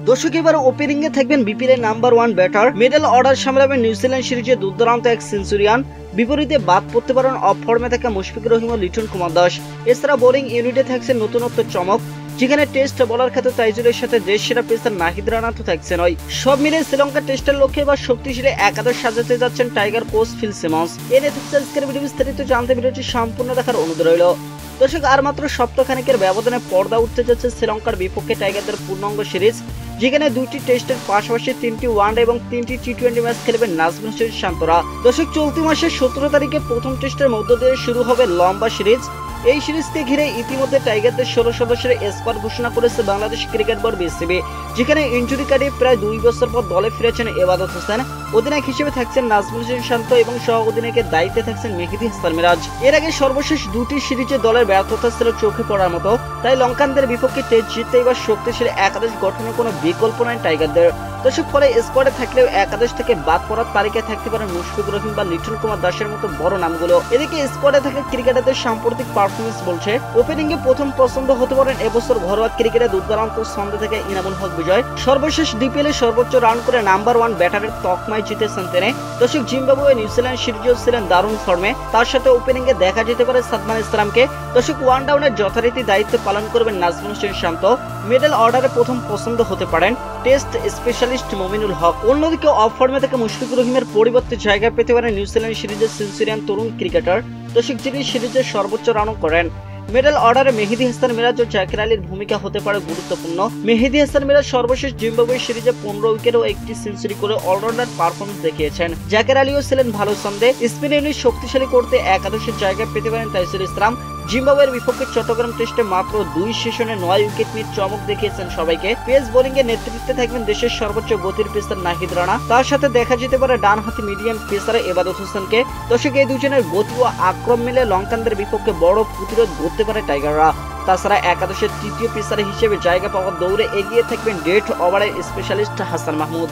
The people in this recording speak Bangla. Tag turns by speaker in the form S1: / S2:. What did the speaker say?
S1: দর্শক এবার ওপেনিং এ থাকবেন বিপিএল এর নাম্বার 1 ব্যাটার, মিডল অর্ডার সামলাবেন নিউজিল্যান্ড সিরিজে দুর্দান্ত এক সেঞ্চুরিয়ান, বিপরীতে বাদ পড়তে পারেন অফ ফর্মে থাকা মুশফিকুর রহিম ও লিটন কুমার দাস। এছাড়া বোলিং ইউনিটে থাকছে নতুনত্ব চমক, যেখানে টেস্ট বোলার খ্যাত তাইজুলের সাথে দেশ সেরা পেসার নাহিদ রানা তো থাকছেন। সব মিলে শ্রীলঙ্কা টেস্টের লক্ষ্যে এবার শক্তিশালী একাদশ সাজাতে যাচ্ছেন টাইগার কোচ ফিল সিমন্স। এনে থাকছে আজকের ভিডিও বিস্তারিত জানতে ভিডিওটি সম্পূর্ণ দেখার অনুরোধ রইল। দর্শক আর মাত্র সপ্তাহখানেকের ব্যবধানে পর্দা উঠতে যাচ্ছে শ্রীলঙ্কার বিপক্ষে টাইগারদের পূর্ণাঙ্গ সিরিজ, যেখানে 2টি টেস্টের পাশাপাশি 3টি ওয়ানডে এবং 3টি টি20 ম্যাচ খেলবেন নাজমুল হোসেন শান্তরা। দর্শক চলতি মাসের 17 তারিখে প্রথম টেস্টের মধ্য দিয়ে শুরু হবে লম্বা সিরিজ। এই সিরিজকে ঘিরে ইতিমধ্যে টাইগারদের 16 সদস্যের স্কোয়াড ঘোষণা করেছে বাংলাদেশ ক্রিকেট বোর্ড বিসিবি, যেখানে ইনজুরি কাটিয়ে প্রায় 2 বছর পর দলে ফিরেছেন এবাদত হোসেন। অধিনায়ক হিসেবে থাকছেন নাজমুল হোসেন শান্ত এবং সহ অধিনায়কের দায়িত্বে থাকছেন মেহেদী হাসান মিরাজ। এর আগে সর্বশেষ 2টি সিরিজে দলের ব্যর্থতা ছিল চোখে পড়ার মতো, তাই লঙ্কানদের বিপক্ষে টেস্ট জিততে এবার শক্তিশালী একাদশ গঠনের কোনো বিকল্প নাই টাইগারদের। দর্শক ফলে স্কোয়াডে থাকলেও একাদশ থেকে বাদ পড়ার তালিকায় থাকতে পারেন মুশফিকুর রহিম বা লিটন কুমার দাসের মতো বড় নামগুলো। এদিকে স্কোয়াডে থাকা ক্রিকেটারদের সাম্প্রতিক পারফরমেন্স বলছে ওপেনিং এ প্রথম পছন্দ হতে পারেন এবছর ঘরোয়া ক্রিকেটে দুর্দান্ত ছন্দে থেকে ইনামুল হক বিজয়। সর্বশেষ ডিপিএল এ সর্বোচ্চ রান করে নাম্বার 1 ব্যাটারের তকমায় জিতেছেন তিনি। দর্শক জিম্বাবুয়ে নিউজিল্যান্ড সিরিজেও ছিলেন দারুণ ফর্মে, তার সাথে ওপেনিং এ দেখা যেতে পারে সাদমান ইসলামকে। দর্শক ওয়ান ডাউনের যথারীতি দায়িত্ব পালন করবেন নাজমুল হোসেন শান্ত। মিডল অর্ডারে প্রথম পছন্দ হতে পারেন টেস্ট স্পেশালিস্ট মমিনুল হক। অন্যদিকে অফ ফর্মে থেকে মুশফিকুর রহিমের পরিবর্তে জায়গা পেতে পারেন নিউজিল্যান্ড সিরিজের সেঞ্চুরিয়ান তরুণ ক্রিকেটার, দর্শক যিনি সিরিজের সর্বোচ্চ রানও করেন। মিডল অর্ডারে মেহেদী হাসান মিরাজ ও জাকির আলীর ভূমিকা হতে পারে গুরুত্বপূর্ণ। মেহেদী হাসান মিরাজ সর্বশেষ জিম্বাবুয়ে সিরিজে 15 উইকেটে ও 1টি সেঞ্চুরি করে অলরাউন্ডার পারফরমেন্স দেখিয়েছেন। জাকির আলীও ছিলেন ভালো ছন্দে। স্পিন ইউনিট শক্তিশালী করতে একাদশের জায়গা পেতে পারেন তাইজুল ইসলাম। জিম্বাবুয়ের বিপক্ষে চট্টগ্রাম টেস্টে মাত্র 2 সেশনে 9 উইকেট নিয়ে চমক দেখিয়েছেন সবাইকে। পেস বোলিং এর নেতৃত্বে থাকবেন দেশের সর্বোচ্চ গতির পেসার নাহিদ রানা, তার সাথে দেখা যেতে পারে ডানহাতি মিডিয়াম পেসার এবাদত হোসেনকে। দর্শক এই দুজনের গতি ও আক্রমণ মিলে লঙ্কানদের বিপক্ষে বড় প্রতিরোধ গড়তে পারে টাইগাররা। তাছাড়া একাদশের তৃতীয় পেসার হিসেবে জায়গা পাওয়ার দৌড়ে এগিয়ে থাকবেন ডেথ ওভারের স্পেশালিস্ট হাসান মাহমুদ।